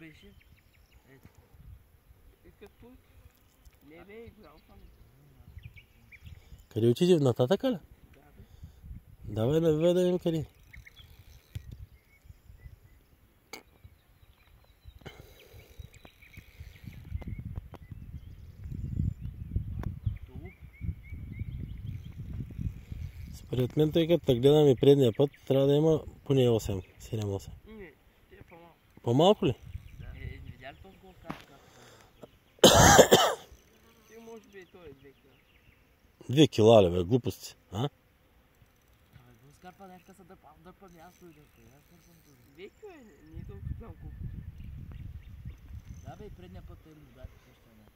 беше. Като не бе играл там. Къде отиде? В нататъка ли? Давай да видим къде. Според мен, тъй като гледам и предния път, трябва да има поне 8, 7-8. Не, те е по-малко. По-малко ли? Да. Видя ли този гол как? Ти може би и той е 2 кила. 2 кила ли бе, глупости, а? Гол скарпа някакъв са дърпа място и дърпа. 2 кила не е толкова знам колко. Да бе, и предния път е ли му дай по същия начин.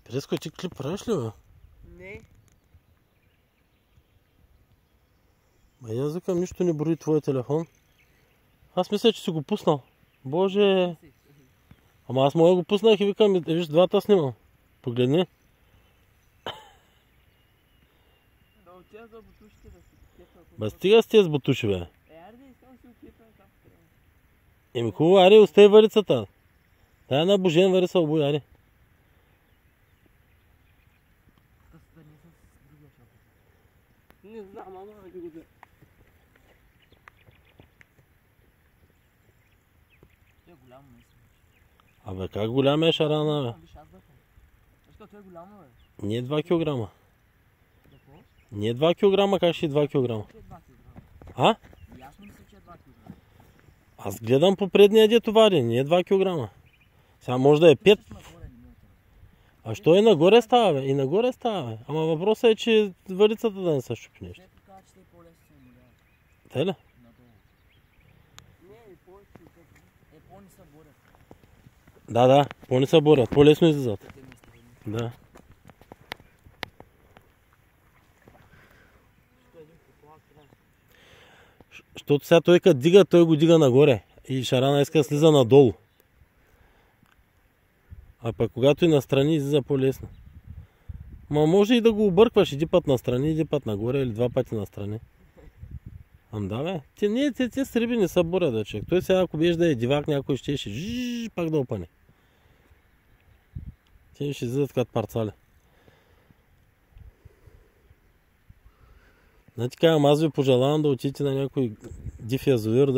Преско, ти клип правиш ли бе? Не. Аз викам, нищо не брои твоя телефон. Аз мисля, че си го пуснал. Боже! Ама аз моя го пуснах и викам, виж, двата снимам. Погледни. Да отида за бутушите да си кепна. Ба стига с тези бутуши, бе. Айде да искам си окепна там трябва. Еми хубаво, аре, остай варицата. Дай една божен варица обуй, аре. Да не са с другия шапка. Не знам, ама да го да. Той е голямо наистина. Абе, как голяма е шарана, бе? Виж, аз дърпам. Защо той е голямо, бе? Не е 2 кг. Какво? Не е 2 кг, как ще е 2 кг? Че е 2 кг. А? Ясно ми се, че е 2 кг. Аз гледам по предния де товари, не е 2 кг. Сега може да е 5. А що и нагоре става, бе? И нагоре става, бе. Ама въпросът е, че варицата да не се щупи нещо. Те казва, че те е по-лесно се умолява. Те ли? Надолу. Не, и повече. Е, по-не са борят. Да, по-не се борят, по-лесно излизат. Те ми страни. Да. Що един поплак трябва. Защото сега той като дига, той го дига нагоре. И шарана иска да слиза надолу. А пък когато и настрани, излиза по-лесно. Ма може и да го объркваш един път настрани, един път нагоре или 2 пъти настрани. Ам да, бе. Те с риби не са борят, да, човек. Той сега, ако биеш да е дивак, някой ще пак да опане. Те ще излизат като парцали. Значи казвам, аз ви пожелавам да отидете на някой див язовир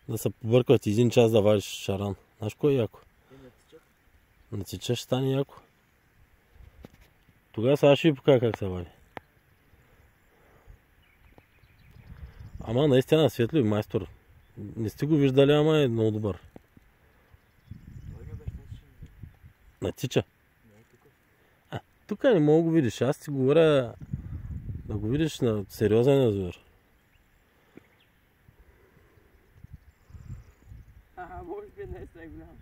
да се побъркват 1 час да вариш шаран. Знаеш кой е яко? На тече ще стане яко. Тогава сега ще ви покажа как се вари. Ама наистина Светло и майстор. Не сте го виждали, ама е много добър. Натича. Тук не мога да го видиш. Аз ти говоря да го видиш на сериозен язовир. Може би не е сега голям.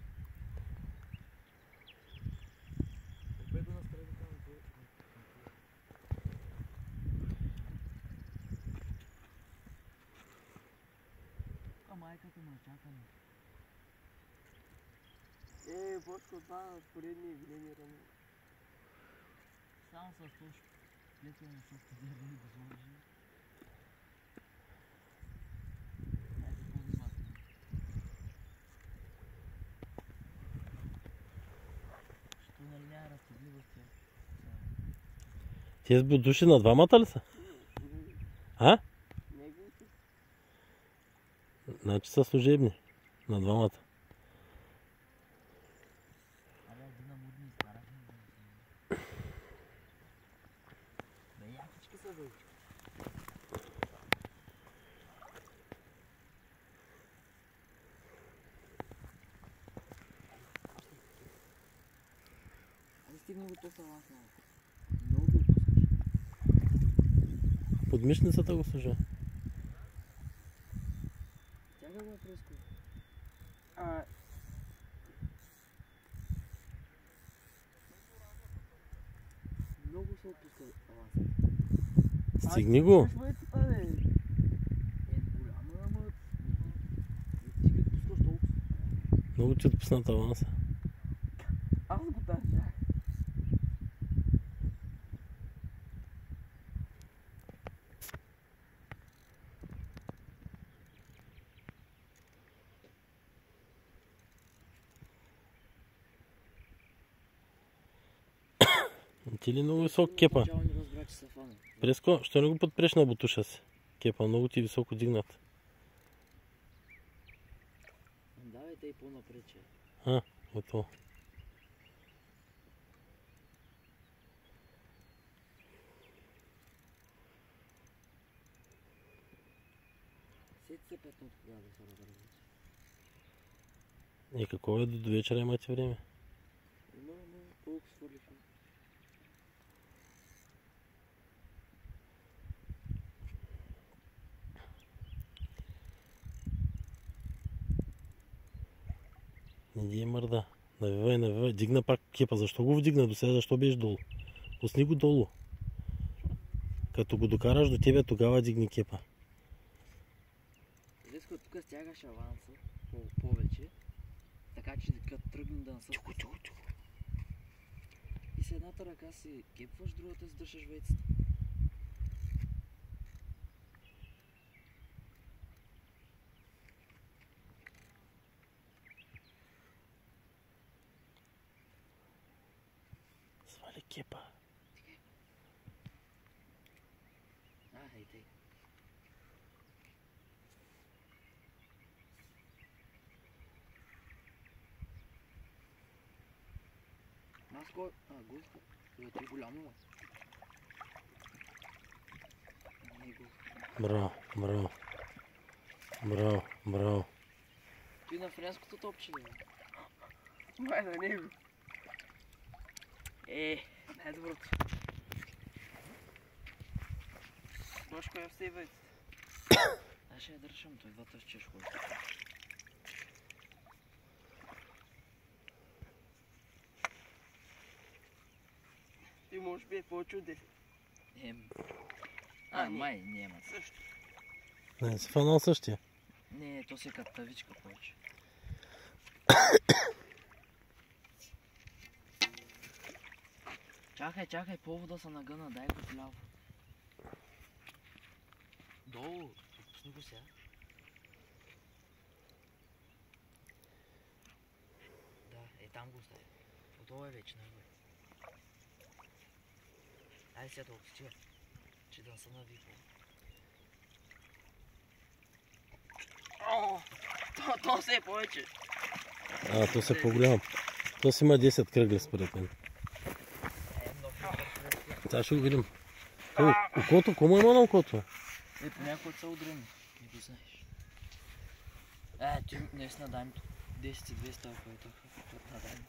Майката ме очаква. Бошко, това поредни големи рани. Само с това плетено шутки дърви да сложи. Айде по-внимателно. Що нали няма разтегливост тя? Тези будуши на двамата ли са? А? Неговите. Значи са служебни. На двамата. Абе, дина мудни изкарахме. Бе, якички са, бе. Айде стигни го тук лас малко. Много ги отпускаш. Под мишницата го служа. Тягай го преско. Много се отпуска ласа. Стигни го. Голямо, ама... Ти ги отпускаш толкова. Много ти отпусната аванса. Аз го държа. Ти ли много висок кепа? Начало не разбра, че са фана. Преско, що не го подпреш на бутуша си? Кепа, много ти високо дигнат. Давайте и по-напред, че. Готово. Сети се 5 минути тогава да се разберете. И какво е, до вечера имате време? Има, колко свърлиха. Не ги е мърда. Навивай. Дигна пак кепа. Защо го вдигна до сега? Защо беше долу? Пусни го долу. Като го докараш до тебе, тогава дигни кепа. Деско, тук стягаш аванса повече. Така че като тръгне да насъскаш. Тихо. И с едната ръка си кепваш, другата си държаш вейцата. Свали кепа. Ей тъй. Аз кой? Гулка. Ти голямо, бе. Не е гулка. Браво. Ти на френското топче ли, бе? Май на него. Най-доброто. Ножко я все вейцата. Аз ще я държам, той вътре с чешко. Ти може би е повече от 10. Май няма. Също. Не, си фанал същия. Не, то си катавичка повече. Чакай, повода се нагъна, дай го вляво. Долу, пусни го сега. Да, там го остави. Отдолу е вече, не го е. Айде сега толкова стига, че да не се навипва. То се е повече. То се по-голям. То си има 10 кръгли според мен. Сега ще го видим. Окото, кому има на окото? Понякога са удрени, не го знаеш. Ти наистина дай ми 10-200, ако е това, дай ми.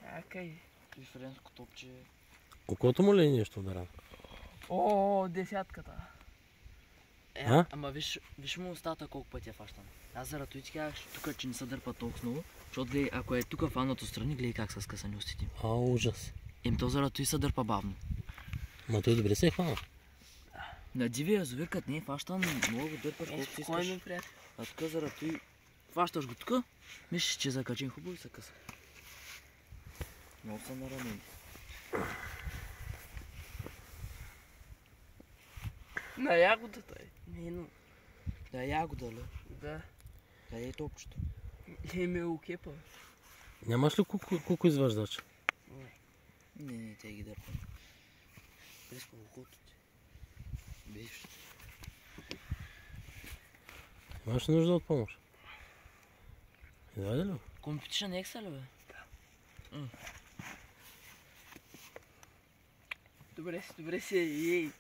Чакай, той френско топче. Окото му ли е нещо да Десятката. Ама виж му устата колко пъти я фащам. Аз заради това ти казах тук, че не се дърпа толкова много, защото гледай, ако е тук фанато страни, гледай как са скъсани устите. Ужас. То заради това се дърпа бавно. Ма той добре се е хванал. На дивия язовир, като не е фащан, много го дърпаш колко си искаш. А тук заради това фащаш го тук, мислиш, че закачен хубаво и се къса. Много са наранени. На ягодата е. Да, ягода, ли? Да. Къде е топчето? Окепа. Нямаш ли куко изваждач? Не, те ги дърпам. Преспа окото ти. Виж. Имаш ли нужда от помощ? Извади ли? Competition Excel, бе? Добре си, ей.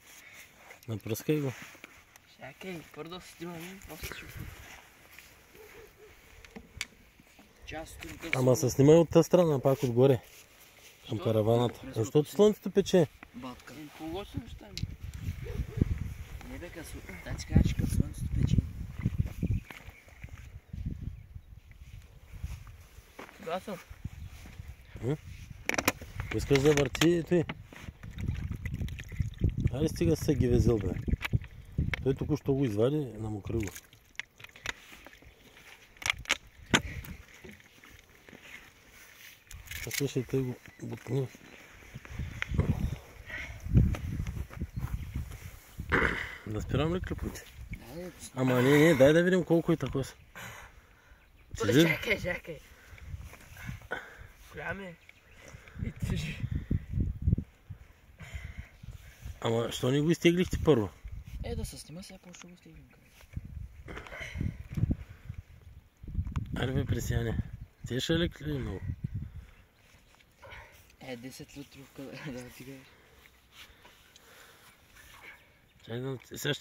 Напръскай го. Чакай, първо да се снимам, после ще го. Ама се снимай от тази страна, пак отгоре. Към караваната. Защото слънцето пече. Батка. Кого ще оставим? Не бе, да ти кажа, че като слънцето пече. Да съм. Искаш да върти той? Айде стига се ги везел, бе. Той току-що го извади, намокри го. Слушай, той го бутни. Да спирам ли клипите? Ама не, дай да видим колко и тако са. Чакай. Свяме. И тежи. Ама, що не го изтеглихте първо? Да се снима, сега по-ще го стигнем. Аре бе, Пресяне. Те ще лекли ли много? 10 литровка да ти кажеш. Чай, сега ще